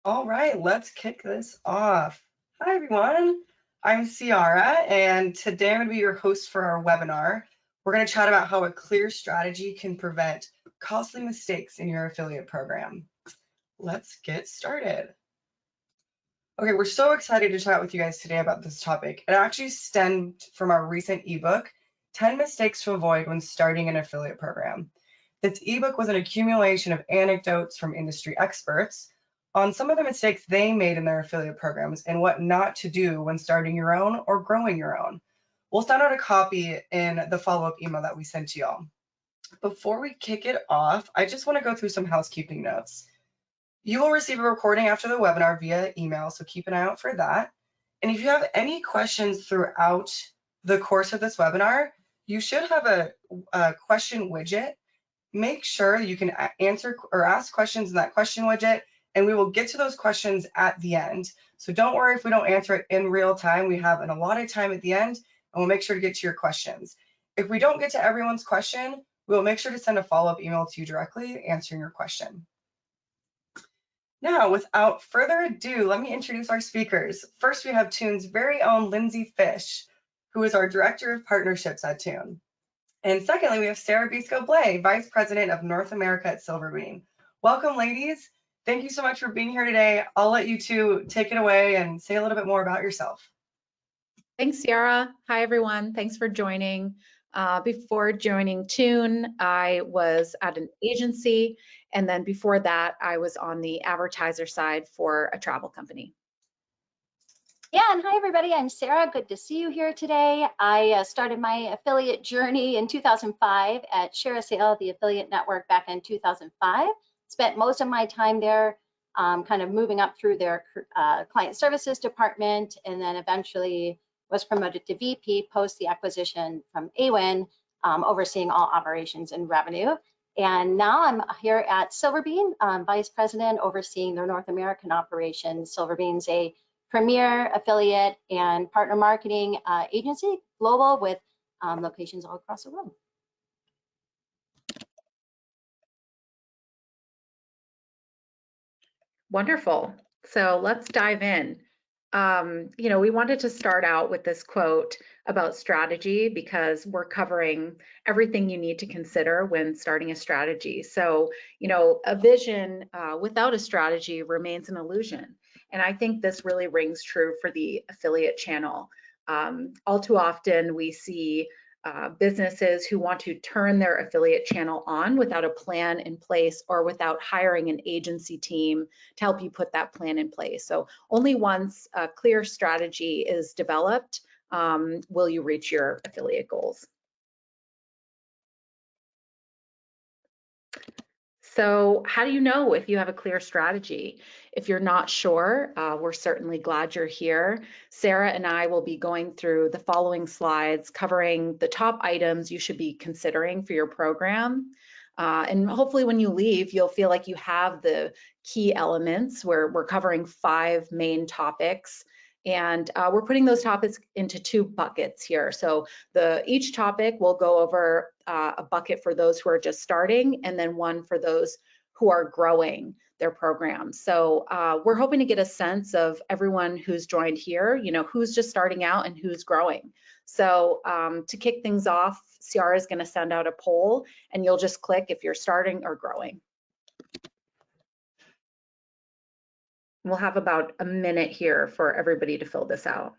All right, let's kick this off. Hi, everyone. I'm Ciara, and today I'm going to be your host for our webinar. We're going to chat about how a clear strategy can prevent costly mistakes in your affiliate program. Let's get started. Okay, we're so excited to chat with you guys today about this topic. It actually stemmed from our recent ebook, 10 Mistakes to Avoid When Starting an Affiliate Program. This ebook was an accumulation of anecdotes from industry experts on some of the mistakes they made in their affiliate programs and what not to do when starting your own or growing your own. We'll send out a copy in the follow-up email that we sent to y'all. Before we kick it off, I just want to go through some housekeeping notes. You will receive a recording after the webinar via email, so keep an eye out for that. And if you have any questions throughout the course of this webinar, you should have a question widget. Make sure that you can answer or ask questions in that question widget, and we will get to those questions at the end. So don't worry if we don't answer it in real time. We have an allotted time at the end, and we'll make sure to get to your questions. If we don't get to everyone's question, we'll make sure to send a follow-up email to you directly answering your question. Now, without further ado, let me introduce our speakers. First, we have Tune's very own Lindsay Fish, who is our Director of Partnerships at Tune. And secondly, we have Sarah Bisco-Blay, Vice President of North America at Silverbeam. Welcome, ladies. Thank you so much for being here today. I'll let you two take it away and say a little bit more about yourself. Thanks, Ciara. Hi, everyone. Thanks for joining. Before joining Tune, I was at an agency, and then before that, I was on the advertiser side for a travel company. Yeah, and hi everybody, I'm Sarah. Good to see you here today. I started my affiliate journey in 2005 at ShareASale, the affiliate network, back in 2005. Spent most of my time there kind of moving up through their client services department, and then eventually was promoted to VP post the acquisition from AWIN, overseeing all operations and revenue. And now I'm here at Silverbeam, Vice President overseeing their North American operations. Silverbeam's a premier affiliate and partner marketing agency, global, with locations all across the world. Wonderful. So let's dive in. We wanted to start out with this quote about strategy because we're covering everything you need to consider when starting a strategy. So, a vision without a strategy remains an illusion. And I think this really rings true for the affiliate channel. All too often we see businesses who want to turn their affiliate channel on without a plan in place or without hiring an agency team to help you put that plan in place. So only once a clear strategy is developed will you reach your affiliate goals. So how do you know if you have a clear strategy? If you're not sure, we're certainly glad you're here. Sarah and I will be going through the following slides covering the top items you should be considering for your program. And hopefully when you leave, you'll feel like you have the key elements where we're covering 5 main topics. And we're putting those topics into 2 buckets here. So each topic will go over a bucket for those who are just starting, and then one for those who are growing their programs. So we're hoping to get a sense of everyone who's joined here, who's just starting out and who's growing. So to kick things off, Ciara is going to send out a poll, and you'll just click if you're starting or growing. We'll have about a minute here for everybody to fill this out.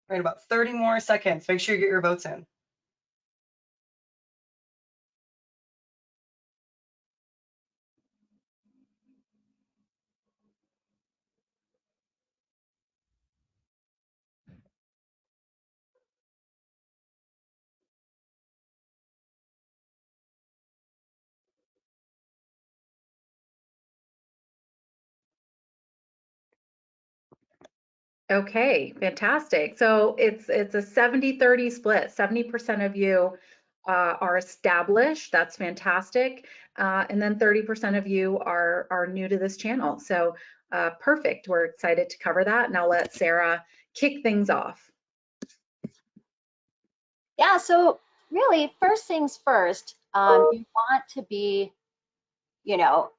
Right, about 30 more seconds. Make sure you get your votes in. Okay, fantastic. So it's a 70-30 split. 70% of you are established. That's fantastic. And then 30% of you are new to this channel. So perfect. We're excited to cover that. Now let Sarah kick things off. Yeah, so really, first things first, you want to be, you know,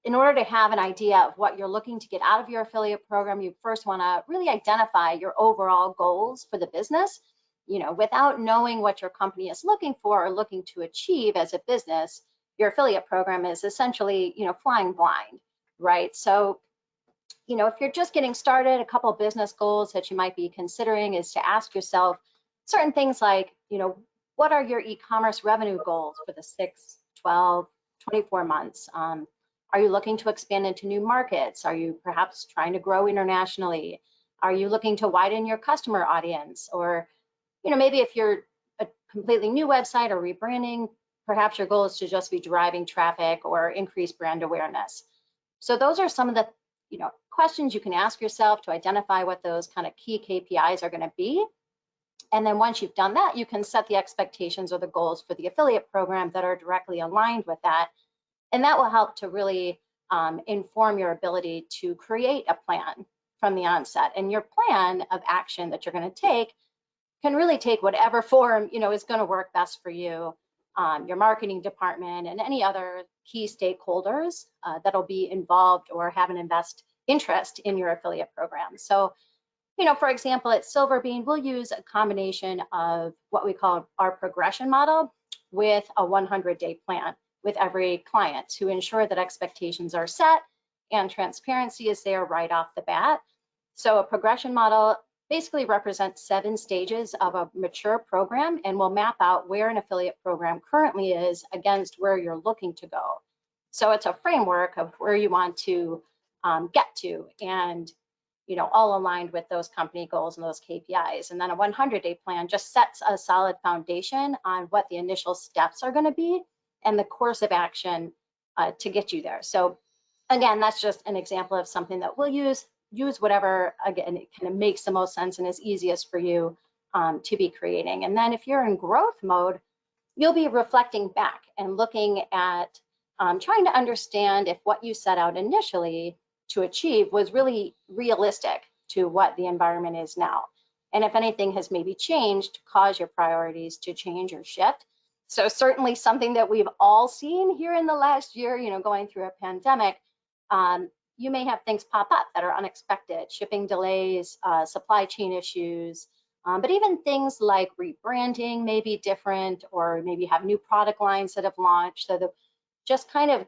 in order to have an idea of what you're looking to get out of your affiliate program, you first want to really identify your overall goals for the business. Without knowing what your company is looking for or looking to achieve as a business, your affiliate program is essentially, flying blind, right? So, if you're just getting started, a couple of business goals that you might be considering is to ask yourself certain things like, what are your e-commerce revenue goals for the 6, 12, 24 months? Are you looking to expand into new markets? Are you perhaps trying to grow internationally? Are you looking to widen your customer audience? Or, maybe if you're a completely new website or rebranding, perhaps your goal is to just be driving traffic or increase brand awareness. So those are some of the questions you can ask yourself to identify what those kind of key KPIs are going to be. And then once you've done that, you can set the expectations or the goals for the affiliate program that are directly aligned with that. And that will help to really inform your ability to create a plan from the onset. And your plan of action that you're going to take can really take whatever form is going to work best for you, your marketing department, and any other key stakeholders that'll be involved or have an interest in your affiliate program. So, for example, at Silverbean, we'll use a combination of what we call our progression model with a 100-day plan with every client to ensure that expectations are set and transparency is there right off the bat. So a progression model basically represents 7 stages of a mature program and will map out where an affiliate program currently is against where you're looking to go. So it's a framework of where you want to get to, and all aligned with those company goals and those KPIs. And then a 100-day plan just sets a solid foundation on what the initial steps are going to be and the course of action to get you there. So again, that's just an example of something that we'll use whatever, again, it kind of makes the most sense and is easiest for you to be creating. And then if you're in growth mode, you'll be reflecting back and looking at trying to understand if what you set out initially to achieve was really realistic to what the environment is now. And if anything has maybe changed to cause your priorities to change or shift. So certainly something that we've all seen here in the last year, going through a pandemic, you may have things pop up that are unexpected, shipping delays, supply chain issues, but even things like rebranding may be different, or maybe have new product lines that have launched. So just kind of,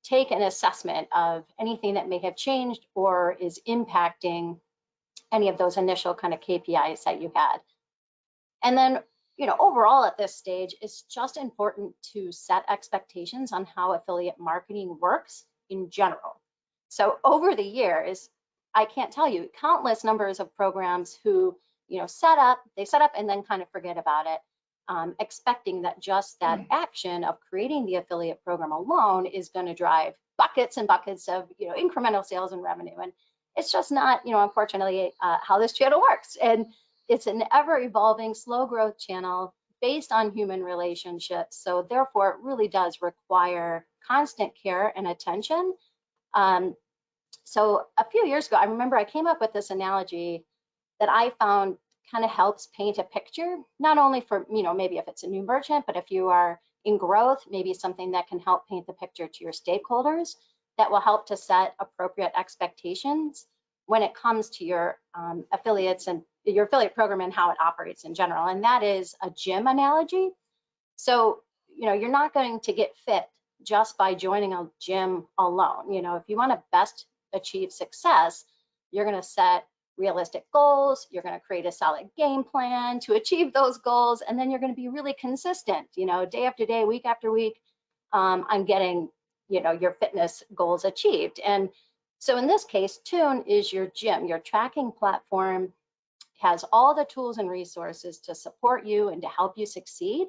take an assessment of anything that may have changed or is impacting any of those initial kind of KPIs that you had. And then, overall at this stage, it's just important to set expectations on how affiliate marketing works in general. So over the years, I can't tell you countless numbers of programs who, set up and then kind of forget about it, expecting that just that action of creating the affiliate program alone is going to drive buckets and buckets of, incremental sales and revenue. And it's just not, unfortunately, how this channel works. And it's an ever evolving, slow growth channel based on human relationships. So therefore, it really does require constant care and attention. So a few years ago, I remember I came up with this analogy that I found kind of helps paint a picture, not only for, maybe if it's a new merchant, but if you are in growth, maybe something that can help paint the picture to your stakeholders that will help to set appropriate expectations when it comes to your affiliates and your affiliate program and how it operates in general. And that is a gym analogy. So, you're not going to get fit just by joining a gym alone. If you want to best achieve success, you're going to set realistic goals, you're going to create a solid game plan to achieve those goals, and then you're going to be really consistent, day after day, week after week, on getting, your fitness goals achieved. And so in this case, Tune is your gym, your tracking platform has all the tools and resources to support you and to help you succeed.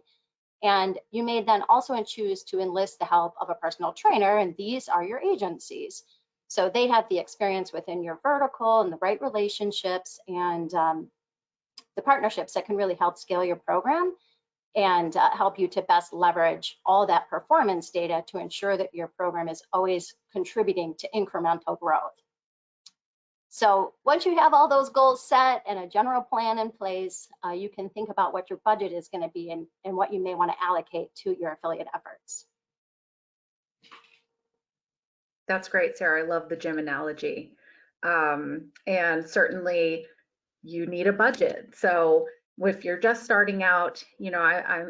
And you may then also choose to enlist the help of a personal trainer, and these are your agencies. So they have the experience within your vertical and the right relationships and the partnerships that can really help scale your program and help you to best leverage all that performance data to ensure that your program is always contributing to incremental growth. So once you have all those goals set and a general plan in place, you can think about what your budget is going to be and what you may want to allocate to your affiliate efforts. That's great, Sarah. I love the gym analogy. And certainly you need a budget. So if you're just starting out, you know, I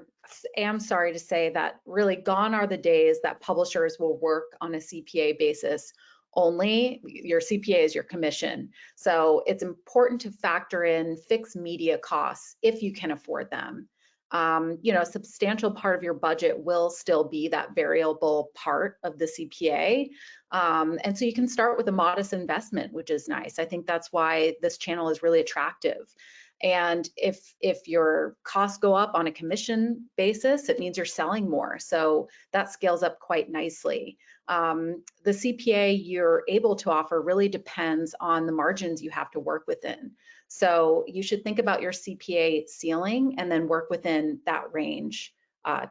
am sorry to say that really gone are the days that publishers will work on a CPA basis only. Your CPA is your commission. So it's important to factor in fixed media costs if you can afford them. You know, a substantial part of your budget will still be that variable part of the CPA. And so you can start with a modest investment, which is nice. I think that's why this channel is really attractive. And if your costs go up on a commission basis, it means you're selling more. So that scales up quite nicely. The CPA you're able to offer really depends on the margins you have to work within. So you should think about your CPA ceiling and then work within that range.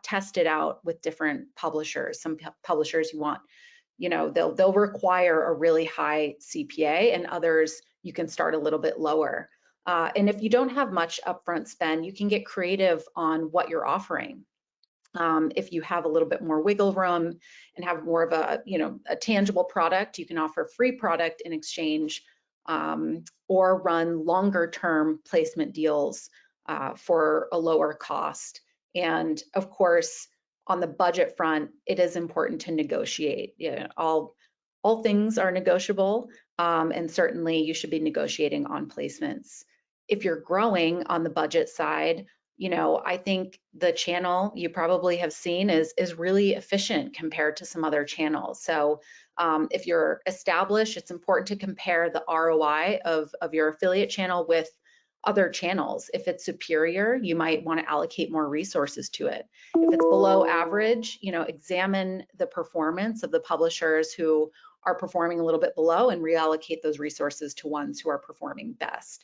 Test it out with different publishers. Some publishers you want, you know, they'll require a really high CPA, and others you can start a little bit lower. And if you don't have much upfront spend, you can get creative on what you're offering. If you have a little bit more wiggle room and have more of a, you know, a tangible product, you can offer free product in exchange, or run longer term placement deals for a lower cost. And of course, on the budget front, it is important to negotiate. You know, all things are negotiable, and certainly you should be negotiating on placements. If you're growing on the budget side, you know, I think the channel you probably have seen is really efficient compared to some other channels. So if you're established, it's important to compare the ROI of your affiliate channel with other channels. If it's superior, you might want to allocate more resources to it. If it's below average, you know, examine the performance of the publishers who are performing a little bit below and reallocate those resources to ones who are performing best.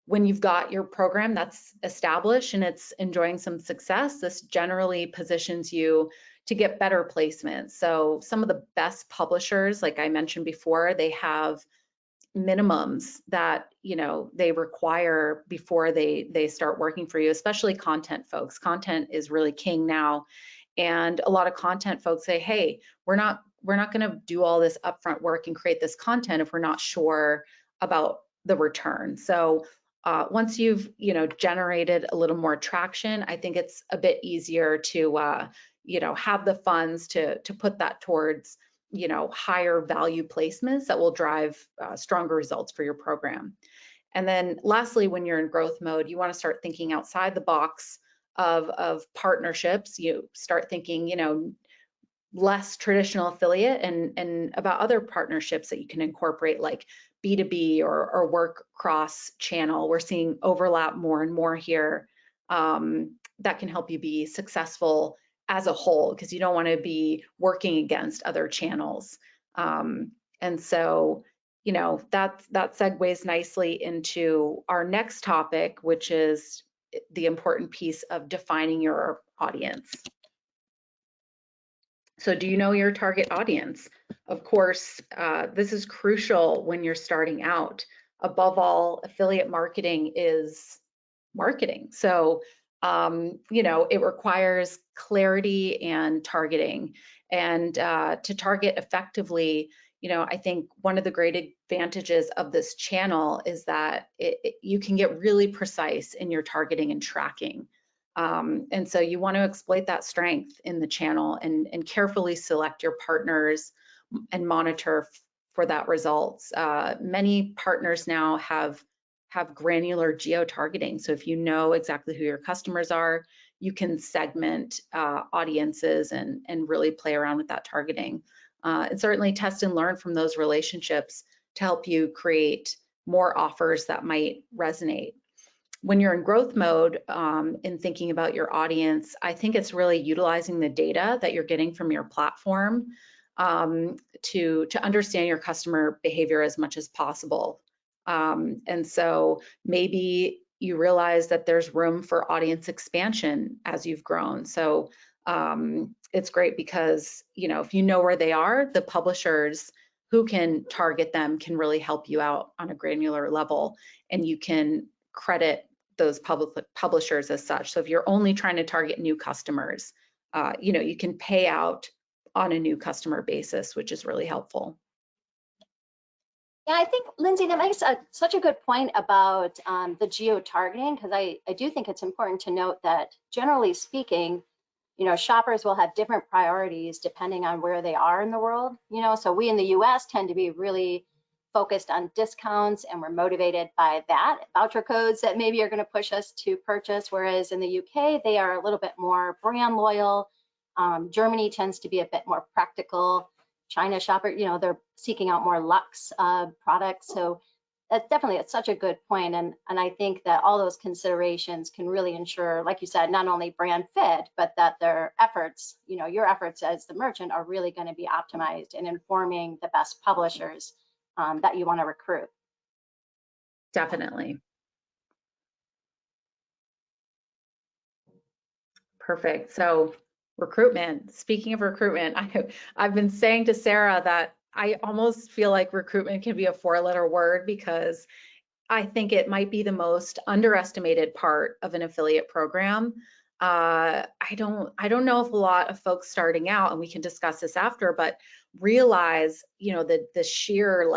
When you've got your program that's established and it's enjoying some success, this generally positions you to get better placements. So some of the best publishers, like I mentioned before, they have minimums that, you know, they require before they start working for you, especially content folks. Content is really king now. And a lot of content folks say, hey, we're not going to do all this upfront work and create this content if we're not sure about the return. So once you've, you know, generated a little more traction, I think it's a bit easier to, you know, have the funds to put that towards, you know, higher value placements that will drive stronger results for your program. And then lastly, when you're in growth mode, you want to start thinking outside the box of partnerships. You start thinking, you know, less traditional affiliate and about other partnerships that you can incorporate, like B2B or work cross channel. We're seeing overlap more and more here, that can help you be successful as a whole, because you don't want to be working against other channels. And so, you know, that segues nicely into our next topic, which is the important piece of defining your audience. So do you know your target audience? Of course, this is crucial when you're starting out. Above all, affiliate marketing is marketing. So, you know, it requires clarity and targeting. And to target effectively, you know, I think one of the great advantages of this channel is that you can get really precise in your targeting and tracking. And so you want to exploit that strength in the channel and carefully select your partners and monitor for that results. Many partners now have granular geo-targeting. So if you know exactly who your customers are, you can segment audiences and really play around with that targeting. And certainly test and learn from those relationships to help you create more offers that might resonate. When you're in growth mode, in thinking about your audience, I think it's really utilizing the data that you're getting from your platform. to understand your customer behavior as much as possible. And so maybe you realize that there's room for audience expansion as you've grown. So it's great because, if you know where they are, the publishers who can target them can really help you out on a granular level, and you can credit those publishers as such. So if you're only trying to target new customers, you can pay out on a new customer basis, which is really helpful. Yeah, I think, Lindsay, that makes such a good point about the geo-targeting, because I do think it's important to note that, generally speaking, shoppers will have different priorities depending on where they are in the world. So we in the US tend to be really focused on discounts, and we're motivated by that, voucher codes that maybe are going to push us to purchase, whereas in the UK, they are a little bit more brand loyal. Germany tends to be a bit more practical. China shopper, they're seeking out more luxe products. So that's definitely, it's such a good point. And I think that all those considerations can really ensure, like you said, not only brand fit, but that their efforts, your efforts as the merchant are really going to be optimized in informing the best publishers that you want to recruit. Definitely. Perfect. So recruitment, speaking of recruitment, I've been saying to Sarah that I almost feel like recruitment can be a 4-letter word, because I think it might be the most underestimated part of an affiliate program. I don't know if a lot of folks starting out, and we can discuss this after, but realize, the sheer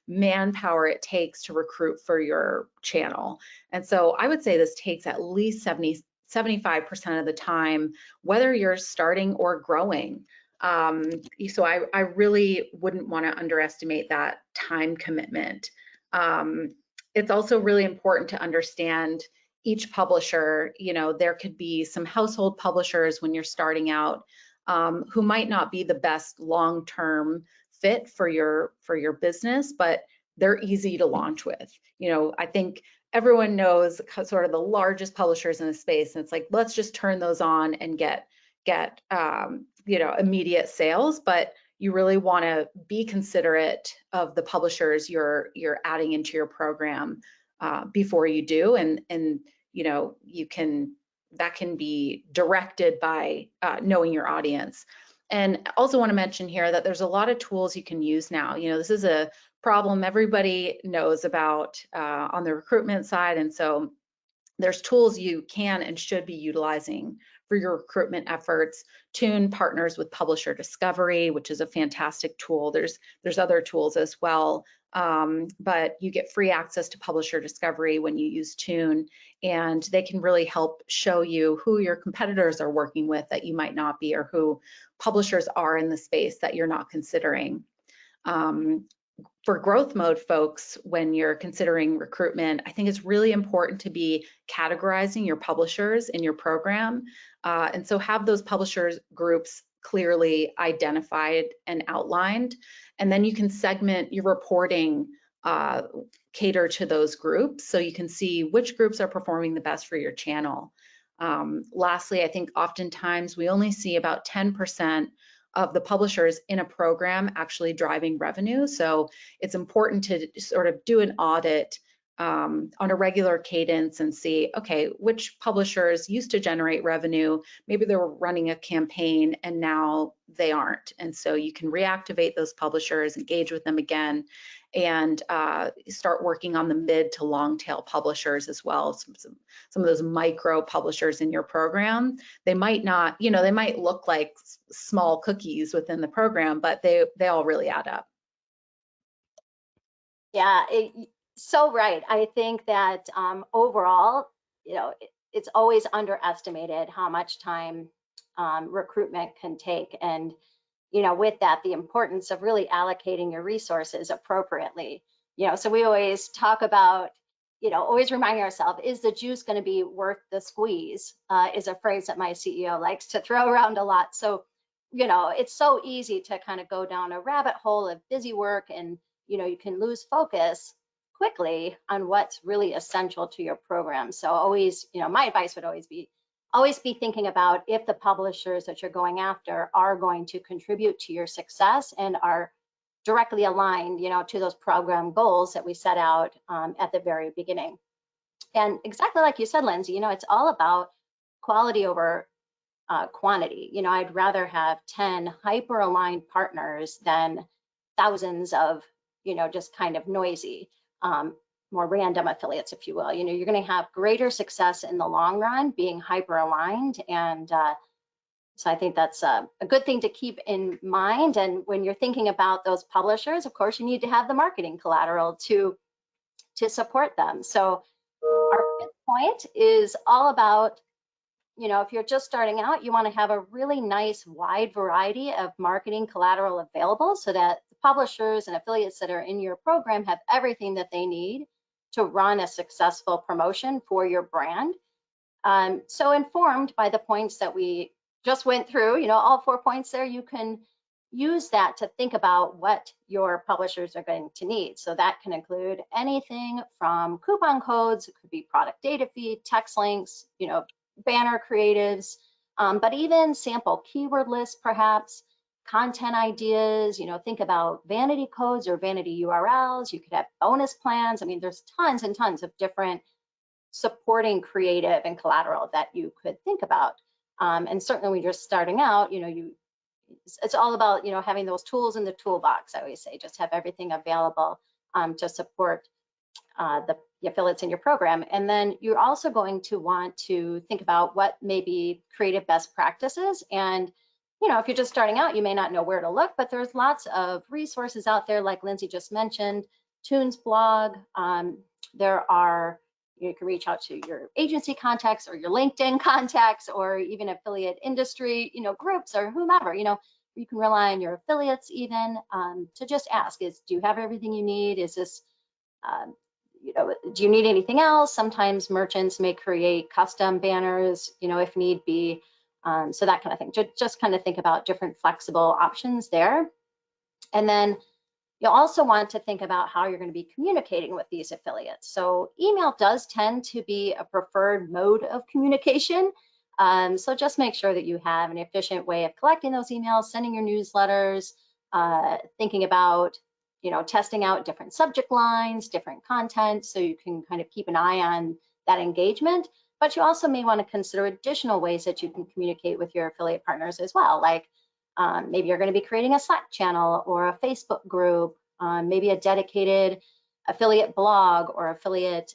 manpower it takes to recruit for your channel. And so I would say this takes at least 75% of the time, whether you're starting or growing. So I really wouldn't want to underestimate that time commitment. It's also really important to understand each publisher. There could be some household publishers when you're starting out who might not be the best long-term fit for your business, but they're easy to launch with. I think everyone knows sort of the largest publishers in the space, and it's like, let's just turn those on and get immediate sales. But you really want to be considerate of the publishers you're adding into your program before you do, and that can be directed by knowing your audience. And I also want to mention here that there's a lot of tools you can use now. This is a problem everybody knows about on the recruitment side, and so there's tools you can and should be utilizing for your recruitment efforts. Tune partners with Publisher Discovery, which is a fantastic tool. There's other tools as well, but you get free access to Publisher Discovery when you use Tune, and they can really help show you who your competitors are working with that you might not be, or who publishers are in the space that you're not considering. For growth mode folks, when you're considering recruitment, I think it's really important to be categorizing your publishers in your program. And so have those publishers groups clearly identified and outlined. And then you can segment your reporting, cater to those groups, so you can see which groups are performing the best for your channel. Lastly, I think oftentimes we only see about 10% of the publishers in a program actually driving revenue. So it's important to sort of do an audit on a regular cadence and see, okay, which publishers used to generate revenue, maybe they were running a campaign and now they aren't. And so you can reactivate those publishers, engage with them again, and start working on the mid to long tail publishers as well. Some of those micro publishers in your program, they might not, they might look like small cookies within the program, but they all really add up. Yeah, so right. I think that overall, it's always underestimated how much time recruitment can take. And, with that, the importance of really allocating your resources appropriately. So we always talk about, always reminding ourselves, is the juice going to be worth the squeeze? Is a phrase that my CEO likes to throw around a lot. So, it's so easy to kind of go down a rabbit hole of busy work, and you can lose focus quickly on what's really essential to your program. So always, my advice would always be always be thinking about if the publishers that you're going after are going to contribute to your success and are directly aligned, to those program goals that we set out at the very beginning. And exactly like you said, Lindsay, it's all about quality over quantity. I'd rather have 10 hyper aligned partners than thousands of, just kind of noisy, more random affiliates, if you will. You're going to have greater success in the long run being hyper aligned. And so I think that's a good thing to keep in mind. And when you're thinking about those publishers, of course, you need to have the marketing collateral to support them. So our fifth point is all about, if you're just starting out, you want to have a really nice wide variety of marketing collateral available so that the publishers and affiliates that are in your program have everything that they need to run a successful promotion for your brand. So informed by the points that we just went through, all 4 points there, you can use that to think about what your publishers are going to need. So that can include anything from coupon codes, it could be product data feed, text links, banner creatives, but even sample keyword lists, perhaps content ideas, think about vanity codes or vanity URLs. You could have bonus plans. I mean, there's tons and tons of different supporting creative and collateral that you could think about. And certainly when you're starting out, it's all about, having those tools in the toolbox. I always say, just have everything available to support the affiliates in your program. And then you're also going to want to think about what may be creative best practices. And, if you're just starting out, you may not know where to look, but there's lots of resources out there, like Lindsay just mentioned, Tunes blog. You can reach out to your agency contacts or your LinkedIn contacts, or even affiliate industry, groups or whomever, you can rely on your affiliates even to just ask, do you have everything you need? Is this, do you need anything else? Sometimes merchants may create custom banners, if need be. So that kind of thing. Just kind of think about different flexible options there. And then you'll also want to think about how you're going to be communicating with these affiliates. So email does tend to be a preferred mode of communication. So just make sure that you have an efficient way of collecting those emails, sending your newsletters, thinking about, testing out different subject lines, different content, so you can kind of keep an eye on that engagement. But you also may want to consider additional ways that you can communicate with your affiliate partners as well, like maybe you're going to be creating a Slack channel or a Facebook group, maybe a dedicated affiliate blog or affiliate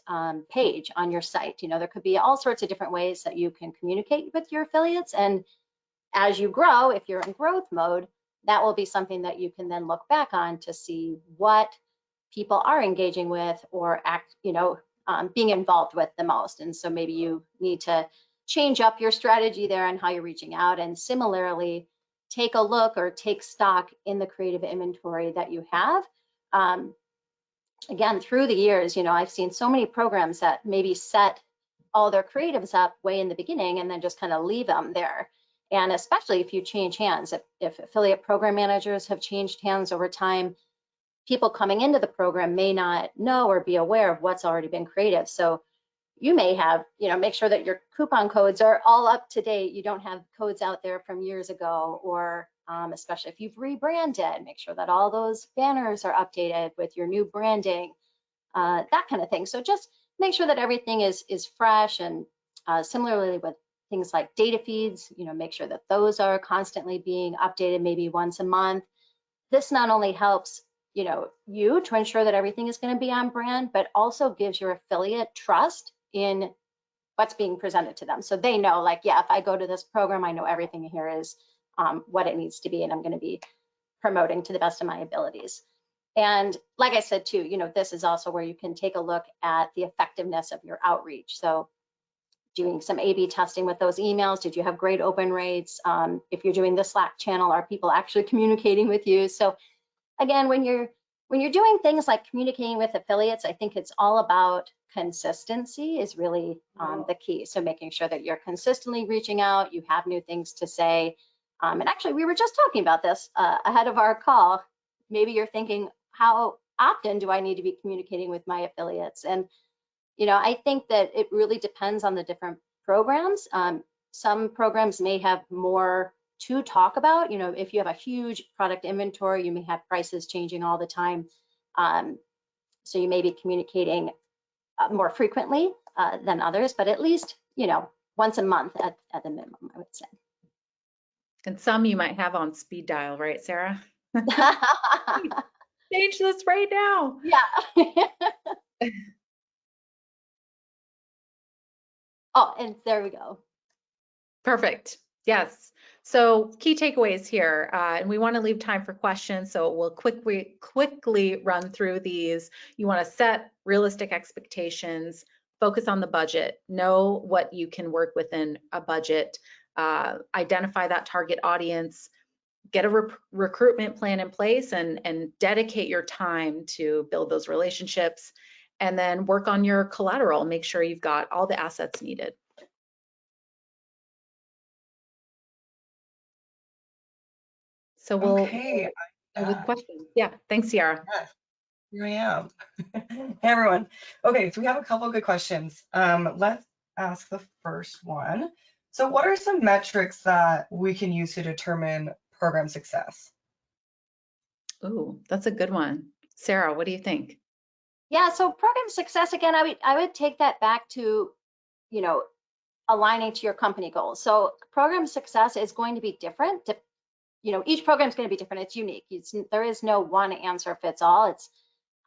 page on your site. There could be all sorts of different ways that you can communicate with your affiliates. And as you grow, if you're in growth mode, that will be something that you can then look back on to see what people are engaging with or being involved with the most. And so maybe you need to change up your strategy there on how you're reaching out. And similarly, take a look or take stock in the creative inventory that you have. Again, through the years, I've seen so many programs that maybe set all their creatives up way in the beginning and then just kind of leave them there. And especially if you change hands, if affiliate program managers have changed hands over time, people coming into the program may not know or be aware of what's already been created. So you may have, make sure that your coupon codes are all up to date. You don't have codes out there from years ago, or especially if you've rebranded, make sure that all those banners are updated with your new branding, that kind of thing. So just make sure that everything is fresh. And similarly with things like data feeds, make sure that those are constantly being updated, maybe once a month. This not only helps you to ensure that everything is going to be on brand, but also gives your affiliate trust in what's being presented to them. So they know, like, yeah, if I go to this program, I know everything here is what it needs to be, and I'm going to be promoting to the best of my abilities. And like I said, too, this is also where you can take a look at the effectiveness of your outreach. So doing some A/B testing with those emails. Did you have great open rates? If you're doing the Slack channel, are people actually communicating with you? So again, when you're doing things like communicating with affiliates, I think it's all about consistency is really the key. So making sure that you're consistently reaching out, you have new things to say. And actually, we were just talking about this ahead of our call. Maybe you're thinking, how often do I need to be communicating with my affiliates? And I think that it really depends on the different programs. Some programs may have more to talk about. You know, if you have a huge product inventory, you may have prices changing all the time. So you may be communicating more frequently than others, but at least, you know, once a month at the minimum, I would say. And some you might have on speed dial, right, Sarah? Change this right now. Yeah. Oh, and there we go. Perfect. Yes. So key takeaways here, and we want to leave time for questions, so we'll quickly run through these. You want to set realistic expectations, focus on the budget, know what you can work within a budget, identify that target audience, get a recruitment plan in place, and dedicate your time to build those relationships, and then work on your collateral. Make sure you've got all the assets needed. So we'll Okay. with questions. Yeah, thanks, Ciara. Yes, here I am. Hey, everyone. Okay, so we have a couple of good questions. Let's ask the first one. So what are some metrics that we can use to determine program success? Ooh, that's a good one. Sarah, what do you think? Yeah, so program success, again, I would take that back to, you know, aligning to your company goals. So program success is going to be different. You know, each program is going to be different. It's unique. There is no one answer fits all. It's,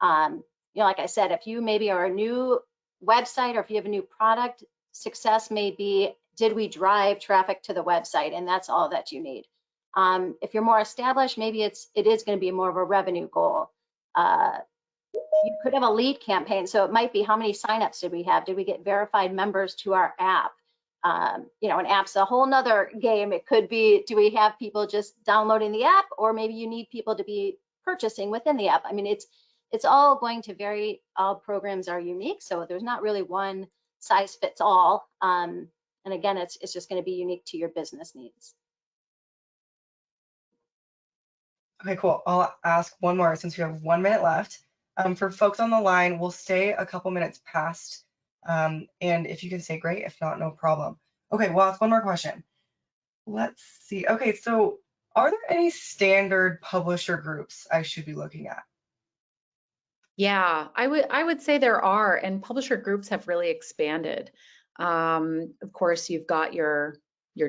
you know, like I said, if you maybe are a new website or if you have a new product, success may be, did we drive traffic to the website? And that's all that you need. If you're more established, maybe it is going to be more of a revenue goal. You could have a lead campaign. So it might be, how many signups did we have? Did we get verified members to our app? You know, an app's a whole nother game. It could be, do we have people just downloading the app, or maybe you need people to be purchasing within the app? I mean, it's all going to vary. All programs are unique, so there's not really one size fits all. And again, it's just going to be unique to your business needs. Okay, cool. I'll ask one more since we have 1 minute left. For folks on the line, we'll stay a couple minutes past. And if you can say great, if not, no problem. Okay, we'll ask one more question. Let's see. Okay, so are there any standard publisher groups I should be looking at? Yeah, I would say there are, and publisher groups have really expanded. Of course, you've got your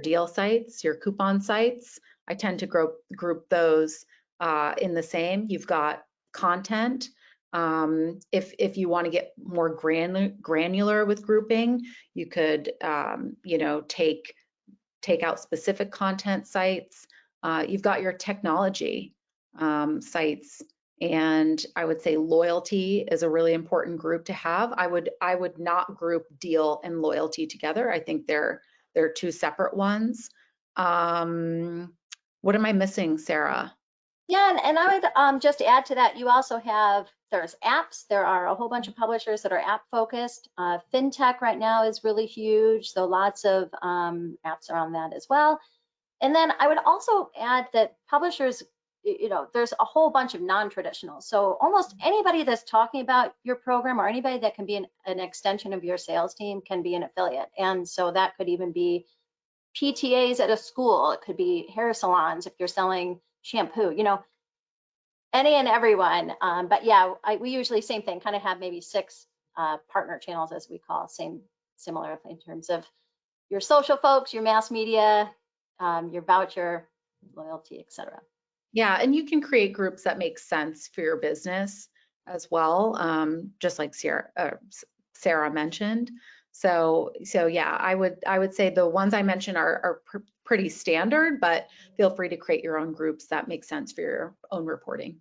deal sites, your coupon sites. I tend to group those in the same. You've got content. If you want to get more granular with grouping, you could you know, take out specific content sites. You've got your technology sites, and I would say loyalty is a really important group to have. I would not group deal and loyalty together. I think they're two separate ones. What am I missing, Sarah? Yeah, and I would just add to that, you also have, there's apps. There are a whole bunch of publishers that are app focused. FinTech right now is really huge, so lots of apps around that as well. And then I would also add that publishers, you know, there's a whole bunch of non-traditional. So almost anybody that's talking about your program, or anybody that can be an extension of your sales team, can be an affiliate. And so that could even be PTAs at a school. It could be hair salons if you're selling shampoo, you know, any and everyone. But yeah, we usually, same thing, kind of have maybe 6 partner channels, as we call, similar in terms of your social folks, your mass media, your voucher, loyalty, etc. Yeah, and you can create groups that make sense for your business as well, just like Sarah mentioned. So yeah, I would say the ones I mentioned are pretty standard, but feel free to create your own groups that make sense for your own reporting.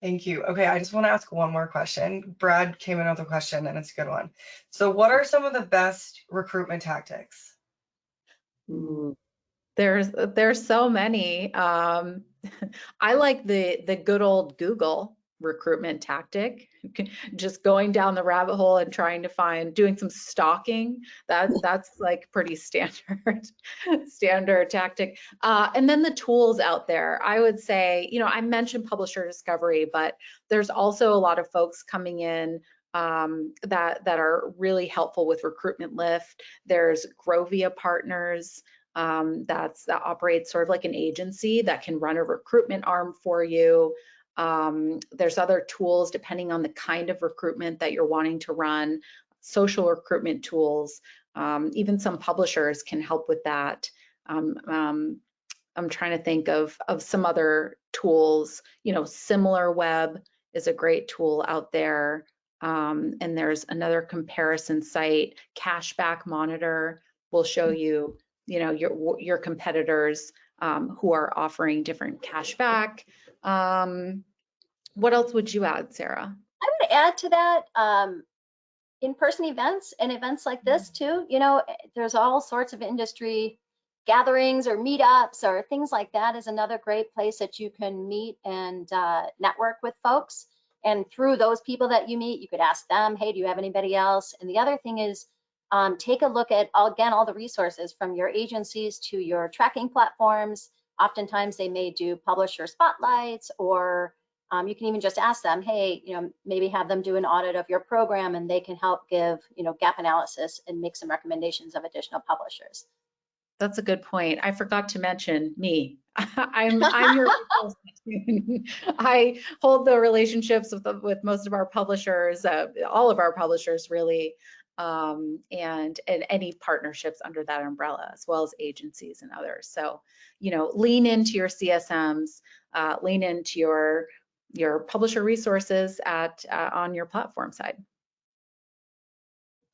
Thank you. Okay, I just want to ask one more question. Brad came in with a question, and it's a good one. So what are some of the best recruitment tactics? Ooh. There's so many. I like the good old Google recruitment tactic, just going down the rabbit hole and trying to doing some stalking. That's like pretty standard tactic. And then the tools out there, I would say, you know, I mentioned publisher discovery, but there's also a lot of folks coming in that are really helpful with Recruitment Lift. There's Grovia Partners, that operates sort of like an agency that can run a recruitment arm for you. There's other tools depending on the kind of recruitment that you're wanting to run, social recruitment tools. Even some publishers can help with that. I'm trying to think of some other tools. You know, SimilarWeb is a great tool out there. And there's another comparison site, Cashback Monitor, will show you, you know, your competitors who are offering different cashback. What else would you add, Sarah? I would add to that in-person events and events like this too. You know, there's all sorts of industry gatherings or meetups or things like that is another great place that you can meet and network with folks. And through those people that you meet, you could ask them, hey, do you have anybody else? And the other thing is take a look at, again, all the resources from your agencies to your tracking platforms. Oftentimes they may do publisher spotlights, or you can even just ask them, hey, you know, maybe have them do an audit of your program and they can help give, you know, gap analysis and make some recommendations of additional publishers. That's a good point. I forgot to mention me. I'm your resource. I hold the relationships with most of our publishers, all of our publishers really, and any partnerships under that umbrella, as well as agencies and others. So, you know, lean into your CSMs, lean into your publisher resources on your platform side.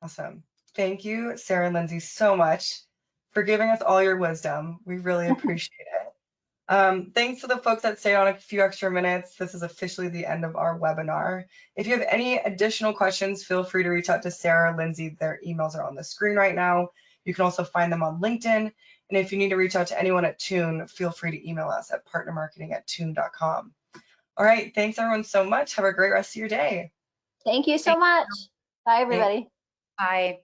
Awesome. Thank you, Sarah and Lindsay, so much for giving us all your wisdom. We really appreciate it. Thanks to the folks that stayed on a few extra minutes. This is officially the end of our webinar. If you have any additional questions, feel free to reach out to Sarah or Lindsay. Their emails are on the screen right now. You can also find them on LinkedIn. And if you need to reach out to anyone at Tune, feel free to email us at partnermarketing@tune.com. All right, thanks everyone so much. Have a great rest of your day. Thank you so much. Bye, everybody. Bye.